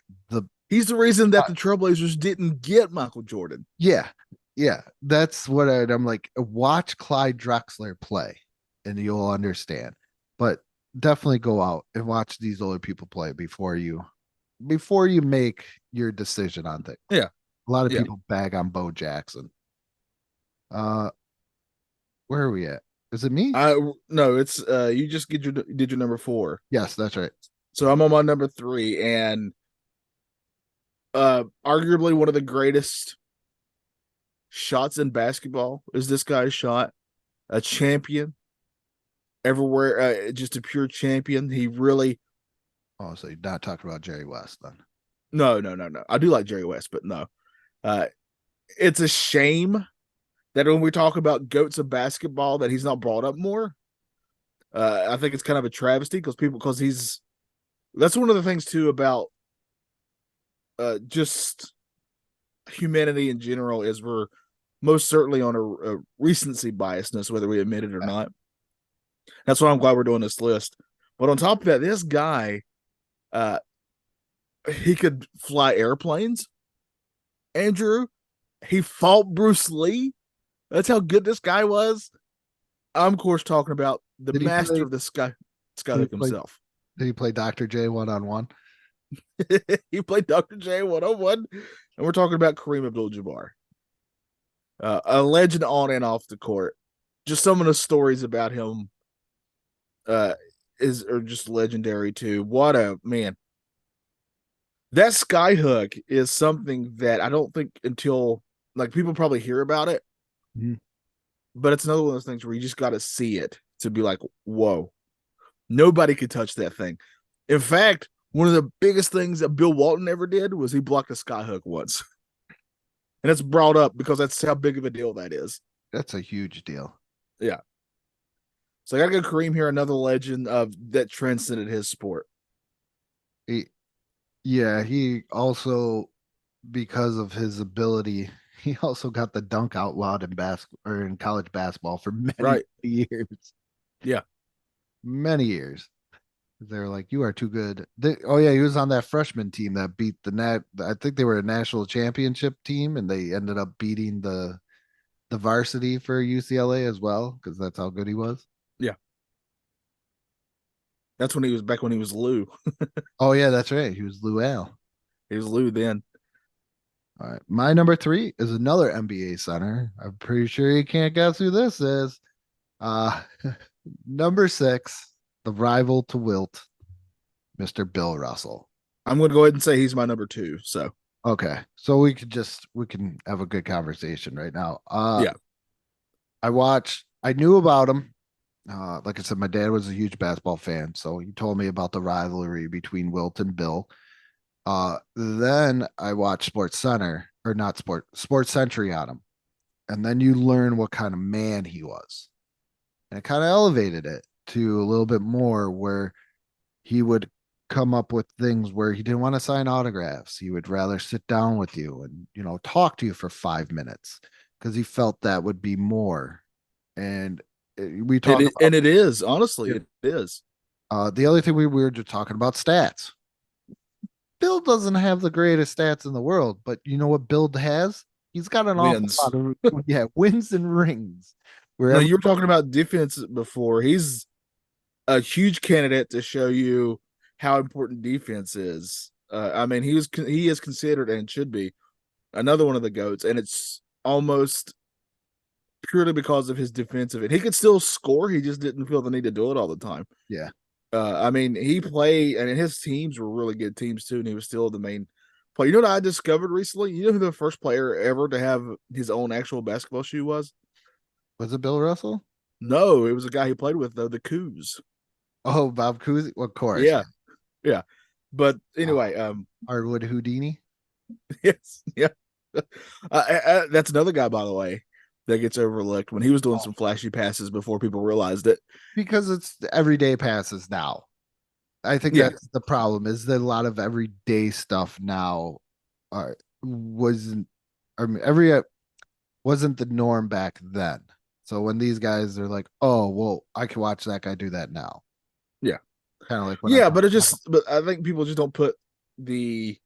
He's the reason that the Trailblazers didn't get Michael Jordan. yeah, yeah. That's what I'm like, watch Clyde Drexler play and you'll understand. but definitely go out and watch these older people play before you make your decision on things. Yeah. A lot of Yeah. people bag on Bo Jackson. Where are we at? Is it me? No, it's you just did your number 4. Yes, that's right. So I'm on my number 3, and arguably one of the greatest shots in basketball is this guy's shot. A champion everywhere, just a pure champion. He really Oh, so you're not talking about Jerry West then? no. I do like Jerry West, but no. It's a shame that when we talk about goats of basketball that he's not brought up more. I think it's kind of a travesty because that's one of the things too about just humanity in general is we're most certainly on a recency biasness, whether we admit it or not. That's why I'm glad we're doing this list. But on top of that, this guy, he could fly airplanes. Andrew, he fought Bruce Lee. That's how good this guy was. I'm, of course, talking about the master of the skyhook himself. Did he play Dr. J one-on-one? He played Dr. J 101, and we're talking about Kareem Abdul-Jabbar. A legend on and off the court. Just some of the stories about him are just legendary too. What a man. That skyhook is something that I don't think until people probably hear about it. Mm-hmm. But it's another one of those things where you just got to see it to be like, whoa, nobody could touch that thing. In fact, one of the biggest things that Bill Walton ever did was he blocked a skyhook once. And it's brought up because that's how big of a deal that is. That's a huge deal. Yeah. So I got to go Kareem here, another legend that transcended his sport. He also, because of his ability, he also got the dunk outlawed in college basketball for many years. Yeah. Many years. They're like, you are too good. He was on that freshman team that beat I think they were a national championship team, and they ended up beating the varsity for UCLA as well, because that's how good he was. Yeah. That's when he was Lou. Oh, yeah, that's right. He was Lou Al. He was Lou then. All right. My number 3 is another NBA center. I'm pretty sure you can't guess who this is. Number 6, the rival to Wilt, Mr. Bill Russell. I'm going to go ahead and say he's my number 2. So okay, so we can have a good conversation right now. Yeah, I knew about him. Like I said, my dad was a huge basketball fan, so he told me about the rivalry between Wilt and Bill. Then I watched Sports Century on him, and then you learn what kind of man he was, and it kind of elevated it to a little bit more, where he would come up with things where he didn't want to sign autographs. He would rather sit down with you and talk to you for 5 minutes because he felt that would be more. And we talked, and it is honestly, it is. The other thing we were just talking about stats. Bill doesn't have the greatest stats in the world, but you know what Bill has? He's got an awful lot of wins and rings. No, you were talking about defense before. He's a huge candidate to show you how important defense is. I mean, he is considered and should be another one of the GOATs, and it's almost purely because of his defensive. And he could still score. He just didn't feel the need to do it all the time. Yeah. I mean, he played, and his teams were really good teams too, and he was still the main player. You know what I discovered recently? You know who the first player ever to have his own actual basketball shoe was? Was it Bill Russell? No, it was a guy he played with, though, the Coos. Oh, Bob Cousy? Well, of course. Yeah. But anyway, Hardwood Houdini. Yes, yeah. That's another guy, by the way, that gets overlooked when he was doing some flashy passes before people realized it. Because it's everyday passes now. I think that's the problem, is that a lot of everyday stuff now wasn't the norm back then. So when these guys are like, oh, well, I can watch that guy do that now. Yeah. Kind of like but I think people just don't put the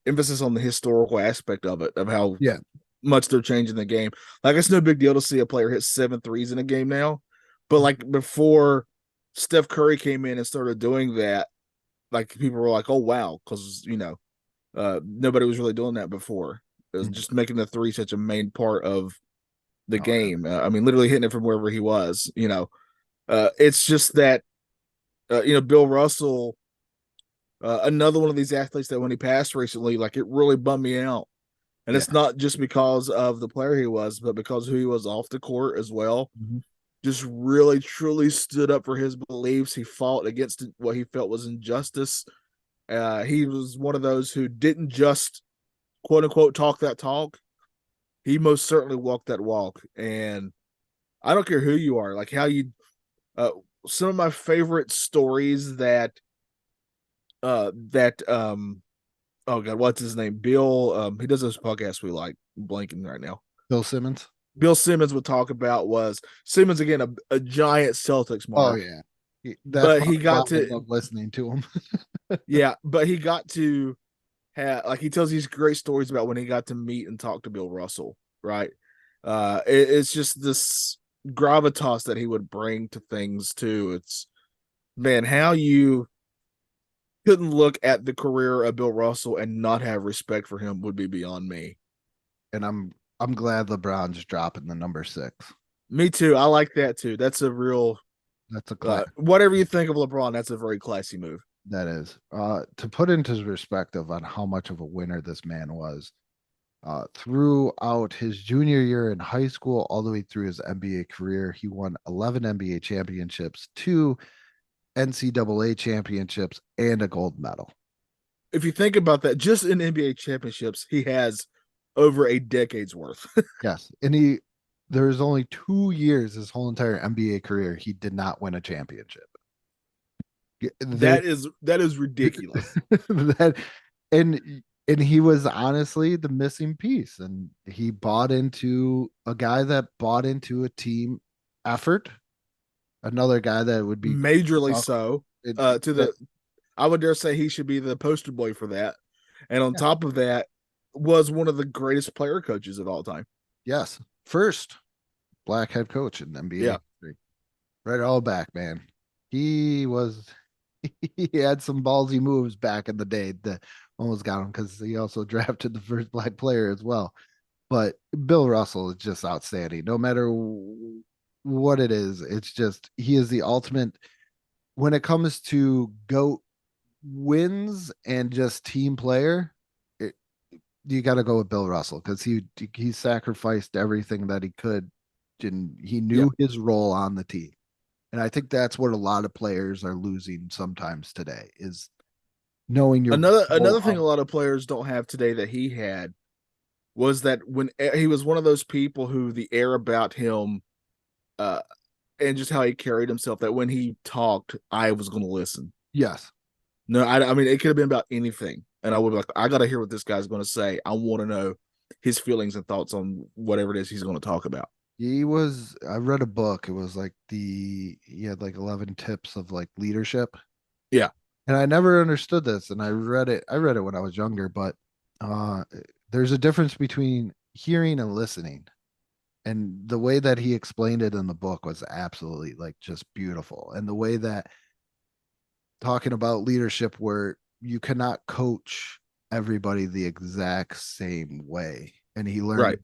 emphasis on the historical aspect of it, of how much they're changing the game. Like, it's no big deal to see a player hit 7 threes in a game now, but like before Steph Curry came in and started doing that, like people were like, "Oh wow," because nobody was really doing that before. It was Mm. just making the three such a main part of the Oh, yeah. game. I mean, literally hitting it from wherever he was. It's just that Bill Russell, another one of these athletes that when he passed recently, like it really bummed me out. And Yeah. it's not just because of the player he was, but because who he was off the court as well. Mhm. Just really, truly stood up for his beliefs. He fought against what he felt was injustice. He was one of those who didn't just quote unquote talk that talk. He most certainly walked that walk. And I don't care who you are, like how you, uh, some of my favorite stories that oh god, what's his name? Bill. He does this podcast we like. I'm blanking right now. Bill Simmons. Bill Simmons would talk about was Simmons again, a giant Celtics Oh mark, yeah. That's but he probably why got I to love listening to him. yeah, but he got to have like he tells these great stories about when he got to meet and talk to Bill Russell, right? It's just this gravitas that he would bring to things too. It's man, how you couldn't look at the career of Bill Russell and not have respect for him would be beyond me. And I'm glad LeBron's dropping the number 6. Me too. I like that too. That's a real That's a class. whatever you think of LeBron, that's a very classy move. That is. To put into perspective on how much of a winner this man was, throughout his junior year in high school, all the way through his NBA career, he won 11 NBA championships, 2 NCAA championships, and a gold medal. If you think about that, just in NBA championships, he has over a decade's worth. Yes. And there's only 2 years his whole entire NBA career, he did not win a championship. There, that is ridiculous. that and he was honestly the missing piece, and he bought into a guy that bought into a team effort, another guy that would be Majorly so. it, To the I would dare say he should be the poster boy for that. And on yeah, top of that, was one of the greatest player coaches of all time. yes, first black head coach in NBA Yeah. history. Right all back, man. He was he had some ballsy moves back in the day that almost got him because he also drafted the first black player as well. But Bill Russell is just outstanding. No matter what it is, it's just he is the ultimate when it comes to GOAT wins and just team player. It, you got to go with Bill Russell because he sacrificed everything that he could, and he knew his role on the team. And I think that's what a lot of players are losing sometimes today is knowing your Another thing a lot of players don't have today that he had was that when he was one of those people who the air about him uh and just how he carried himself that when he talked I was going to listen. Yes. No, I mean it could have been about anything and I would be like I got to hear what this guy's going to say. I want to know his feelings and thoughts on whatever it is he's going to talk about. I read a book. It was like he had like 11 tips of like leadership. Yeah. And I never understood this. And I read it when I was younger, but uh there's a difference between hearing and listening. And the way that he explained it in the book was absolutely like just beautiful. And the way that talking about leadership where you cannot coach everybody the exact same way. And he learned, Right.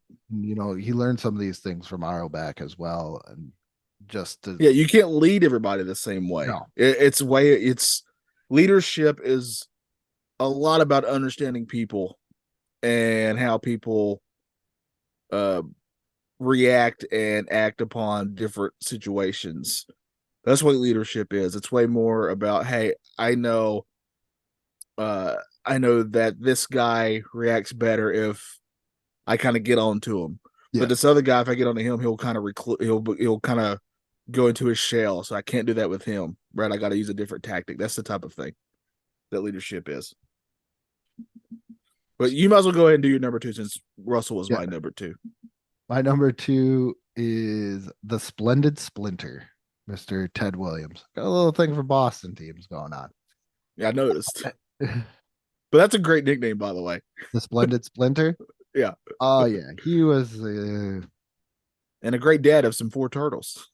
he learned some of these things from Auerbach as well. And just to, Yeah, you can't lead everybody the same way. no, It's leadership is a lot about understanding people and how people uh react and act upon different situations. That's what leadership is. It's way more about, hey, uh I know that this guy reacts better if I kind of get on to him. yeah, But this other guy, if I get onto him, he'll kind of he'll kind of go into his shell. So I can't do that with him. Right. I gotta use a different tactic. That's the type of thing that leadership is. But you might as well go ahead and do your number 2 since Russell was yeah. my number 2. My number 2 is the Splendid Splinter, Mr. Ted Williams. Got a little thing for Boston teams going on. Yeah, I noticed. But that's a great nickname, by the way. The Splendid Splinter. Yeah. Oh yeah, he was. And a great dad of some 4 turtles.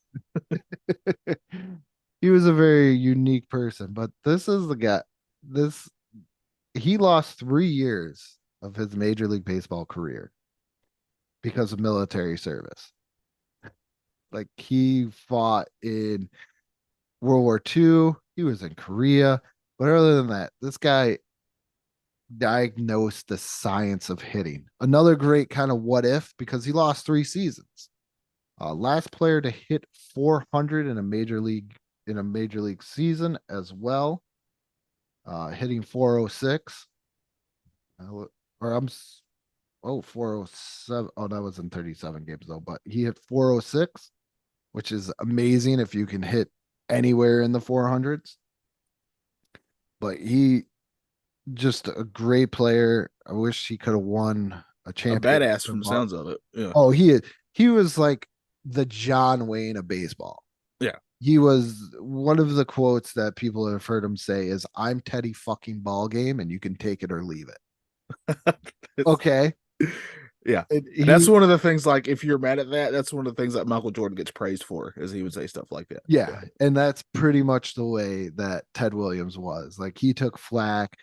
he was a very unique person, but this is the guy. This he lost 3 years of his Major League Baseball career because of military service. Like he fought in World War II, he was in Korea, but other than that, this guy diagnosed the science of hitting. Another great kind of what if because he lost 3 seasons. Last player to hit 400 in a major league season as well. Hitting 406. Or I'm oh 407. Oh, that was in 37 games though, but he hit 406, which is amazing if you can hit anywhere in the 400s. But he just a great player. I wish he could have won a A championship. badass from the sounds of it. Yeah. Oh, he was like the John Wayne of baseball. Yeah. He was one of the quotes that people have heard him say is I'm Teddy fucking ball game and you can take it or leave it. Okay. Yeah. And That's one of the things, like, if you're mad at that, that's one of the things that Michael Jordan gets praised for, is he would say stuff like that. yeah, and that's pretty much the way that Ted Williams was. Like he took flack,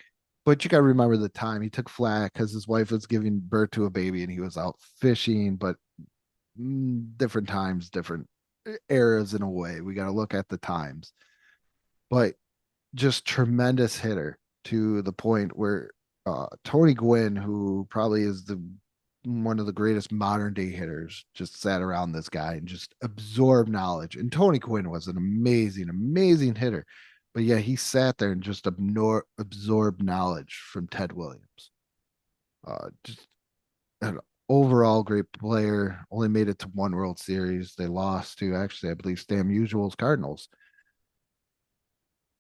but you got to remember the time he took flack because his wife was giving birth to a baby and he was out fishing, but different times, different eras in a way. We got to look at the times, but just tremendous hitter to the point where Tony Gwynn, who probably is the one of the greatest modern day hitters, just sat around this guy and just absorbed knowledge. And Tony Gwynn was an amazing, amazing hitter. But yeah, he sat there and just absorbed knowledge from Ted Williams. Just an overall great player. Only made it to one World Series. They lost to actually, I believe, Stan Musial's Cardinals.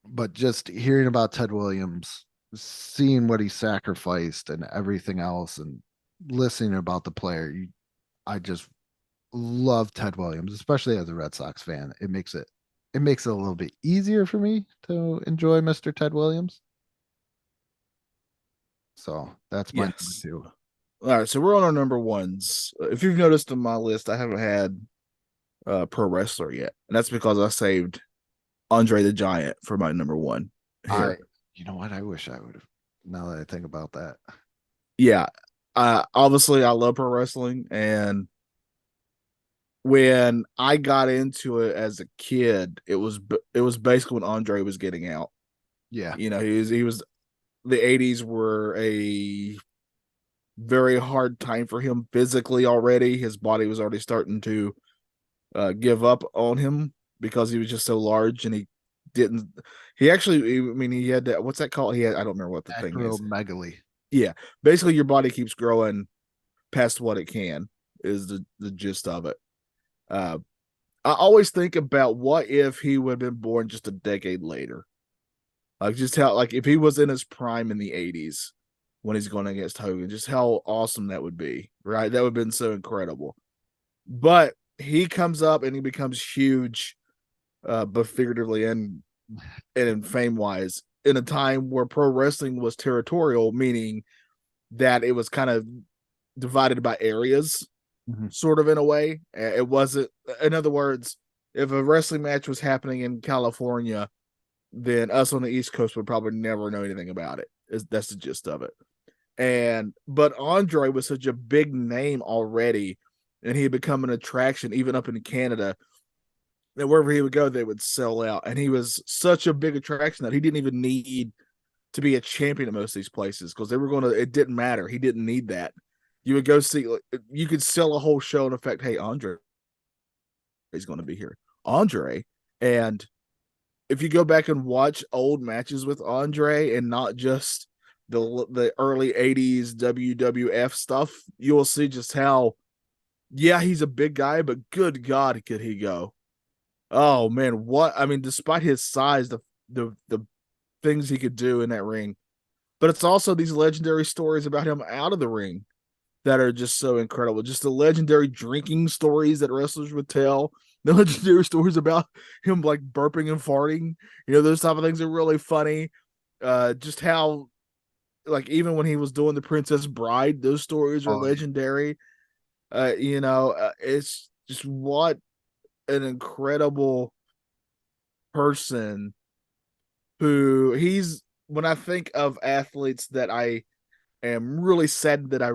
But just hearing about Ted Williams, seeing what he sacrificed and everything else, and listening about the player, I just love Ted Williams, especially as a Red Sox fan. It makes it a little bit easier for me to enjoy Mr. Ted Williams. So that's my number Yes. two. All right, so we're on our number ones. If you've noticed on my list, I haven't had pro wrestler yet, and that's because I saved Andre the Giant for my number one here. You know what? I wish I would have. Now that I think about that, Yeah, obviously I love pro wrestling, and when I got into it as a kid, it was basically when Andre was getting out. yeah, You know, he was the 80s were a very hard time for him physically already. His body was already starting to give up on him because he was just so large, and he actually, I mean, he had that, what's that called? I don't remember what the thing is. acromegaly. Yeah. Basically your body keeps growing past what it can, is the gist of it. I always think about what if he would have been born just a decade later. Like just how, like if he was in his prime in the 80s when he's going against Hogan, just how awesome that would be, right? That would have been so incredible. But he comes up and he becomes huge, but figuratively and in fame wise, in a time where pro wrestling was territorial, meaning that it was kind of divided by areas, sort of in a way. It wasn't, in other words, if a wrestling match was happening in California, then us on the East Coast would probably never know anything about it. That's the gist of it. But Andre was such a big name already, and he had become an attraction even up in Canada, that wherever he would go, they would sell out. And he was such a big attraction that he didn't even need to be a champion at most of these places, because they were going to, it didn't matter. He didn't need that. You would go see, you could sell a whole show in effect. Hey, Andre is going to be here. Andre. And if you go back and watch old matches with Andre and not just the early 80s WWF stuff, you will see just how, yeah, he's a big guy, but good God, could he go? Oh man, despite his size, the things he could do in that ring. But it's also these legendary stories about him out of the ring that are just so incredible. Just the legendary drinking stories that wrestlers would tell, the legendary stories about him like burping and farting. You know, those type of things are really funny. Just how, like, even when he was doing the Princess Bride, those stories are legendary. It's just what an incredible person who when I think of athletes that I am really sad that I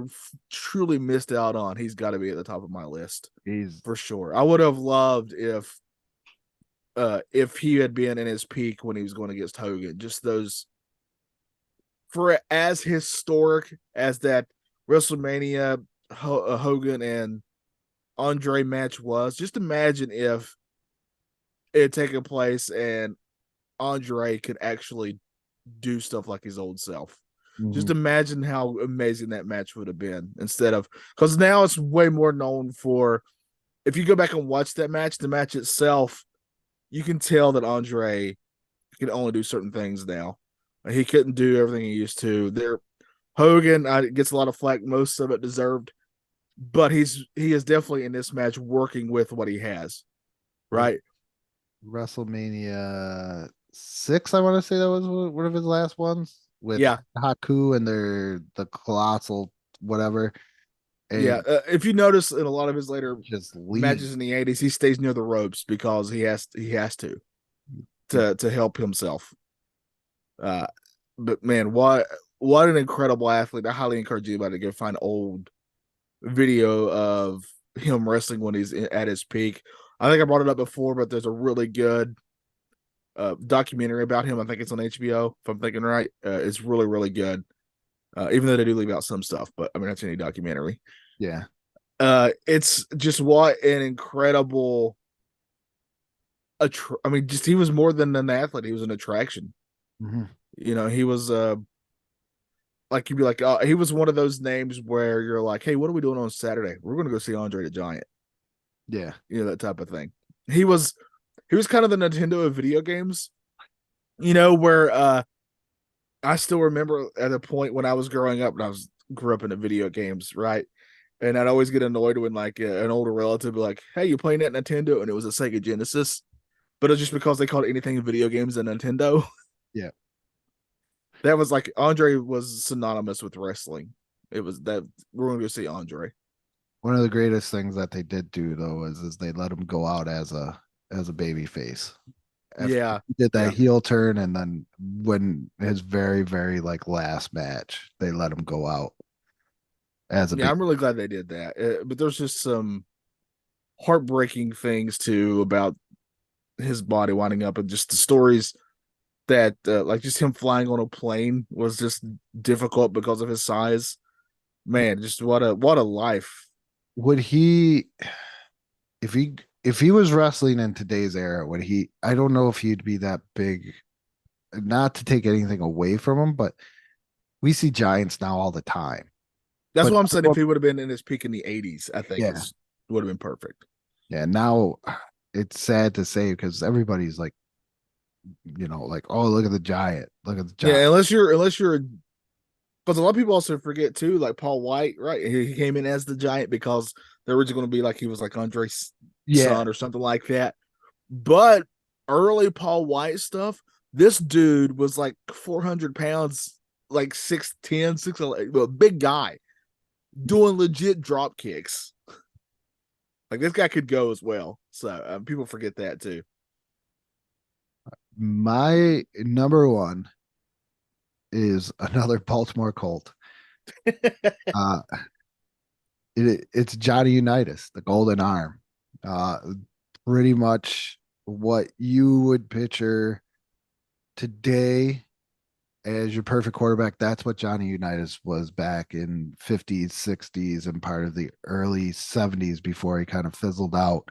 truly missed out on, he's got to be at the top of my list He's for sure. I would have loved if he had been in his peak when he was going against Hogan. Just those, for as historic as that WrestleMania Hogan and Andre match was, just imagine if it had taken place and Andre could actually do stuff like his old self. Just imagine how amazing that match would have been, instead of, because now it's way more known for, if you go back and watch that match, the match itself, you can tell that Andre can only do certain things now. He couldn't do everything he used to. Hogan gets a lot of flack, most of it deserved, but he is definitely in this match working with what he has. Right? WrestleMania 6, I want to say that was one of his last ones with Yeah. Haku and the colossal whatever. And Yeah. If you notice in a lot of his later just matches in the 80s, he stays near the ropes because he has to help himself. But man, what an incredible athlete. I highly encourage anybody to go find old video of him wrestling when he's at his peak. I think I brought it up before, but there's a really good documentary about him. I think it's on HBO, if I'm thinking right. It's really, really good. Even though they do leave out some stuff, but I mean, that's any documentary. Yeah. It's just what an incredible I mean, just he was more than an athlete. He was an attraction. You know, he was like, you'd be like, he was one of those names where you're like, hey, what are we doing on Saturday? We're going to go see Andre the Giant. Yeah. You know, that type of thing. He was kind of the Nintendo of video games, you know, where I still remember at a point when I was growing up, and grew up in the video games, right? And I'd always get annoyed when like an older relative would be like, hey, you playing that Nintendo? And it was a Sega Genesis. But it's just because they called anything video games a Nintendo. Yeah. That was like, Andre was synonymous with wrestling. It was that we're going to go see Andre. One of the greatest things that they did do though is they let him go out as a baby face. Yeah. He did that heel turn, and then when his very, very like last match, they let him go out as a I'm really glad they did that. But there's just some heartbreaking things too about his body winding up, and just the stories that like just him flying on a plane was just difficult because of his size. Man, just what a life. Would he, if he was wrestling in today's era, would he, I don't know if he'd be that big, not to take anything away from him, but we see giants now all the time. That's But what I'm saying. If he would have been in his peak in the 80s, I think Yeah. it would have been perfect. Yeah, now it's sad to say because everybody's like, you know, like, oh, look at the giant, look at the giant. Yeah, unless you're because a lot of people also forget too, like Paul White, right? He came in as the giant because they're originally going to be like, he was like Andre's son or something like that. But early Paul White stuff, this dude was like 400 pounds, like 6'10, 6'11, well, big guy doing legit drop kicks. Like, this guy could go as well. So people forget that too. My number one is another Baltimore Colt. It's Johnny Unitas, the Golden Arm. Pretty much what you would picture today as your perfect quarterback. That's what Johnny Unitas was back in 50s, 60s, and part of the early 70s before he kind of fizzled out.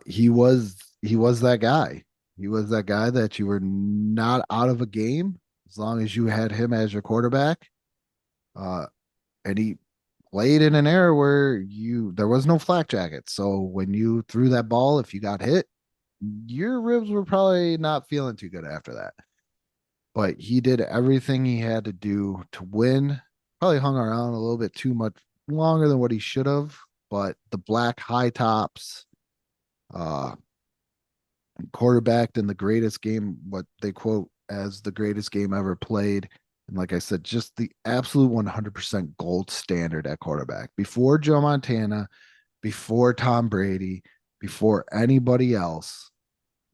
He was that guy. He was that guy that you were not out of a game as long as you had him as your quarterback. And he played in an era where there was no flak jacket. So when you threw that ball, if you got hit, your ribs were probably not feeling too good after that. But he did everything he had to do to win. Probably hung around a little bit too much longer than what he should have. But the black high tops, quarterbacked in the greatest game, what they quote as the greatest game ever played. And like I said, just the absolute 100% gold standard at quarterback. Before Joe Montana, before Tom Brady, before anybody else,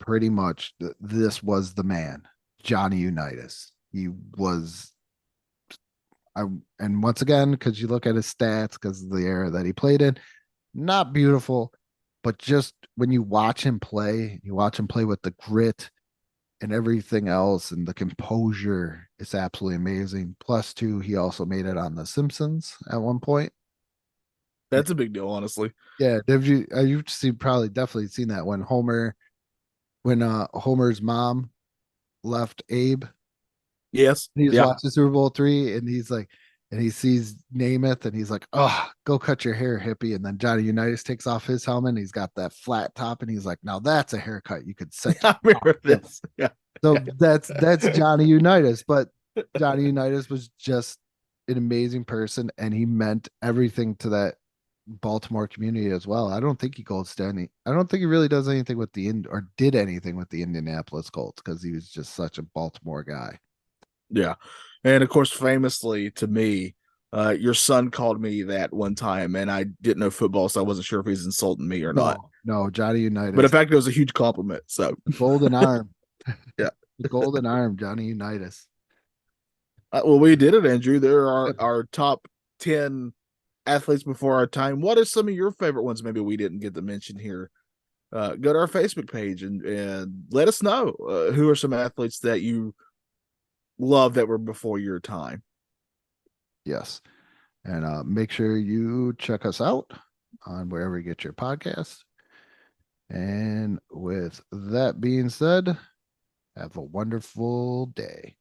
pretty much this was the man, Johnny Unitas. He was, and once again, because you look at his stats, because of the era that he played in, not beautiful, but just when you watch him play with the grit and everything else and the composure, it's absolutely amazing. Plus, two, he also made it on The Simpsons at one point. That's a big deal, honestly. Yeah, you've seen probably definitely seen that when Homer's mom left Abe. Yes. He's Yeah. watching Super Bowl 3 and he's like, and he sees Namath and he's like, oh, go cut your hair, hippie. And then Johnny Unitas takes off his helmet and he's got that flat top and he's like, now that's a haircut you could set. I remember this. Yeah. So that's Johnny Unitas, but Johnny Unitas was just an amazing person and he meant everything to that Baltimore community as well. I don't think he I don't think he really does anything with or did anything with the Indianapolis Colts because he was just such a Baltimore guy. Yeah. And of course, famously to me, your son called me that one time and I didn't know football, so I wasn't sure if he's insulting me or not. No, Johnny Unitas. But in fact, it was a huge compliment. So golden arm. Yeah. The golden arm, Johnny Unitas. Well, we did it, Andrew. There are our top 10 athletes before our time. What are some of your favorite ones? Maybe we didn't get to mention here. Go to our Facebook page and let us know who are some athletes that you love that were before your time. Yes. And make sure you check us out on wherever you get your podcasts. And with that being said, have a wonderful day.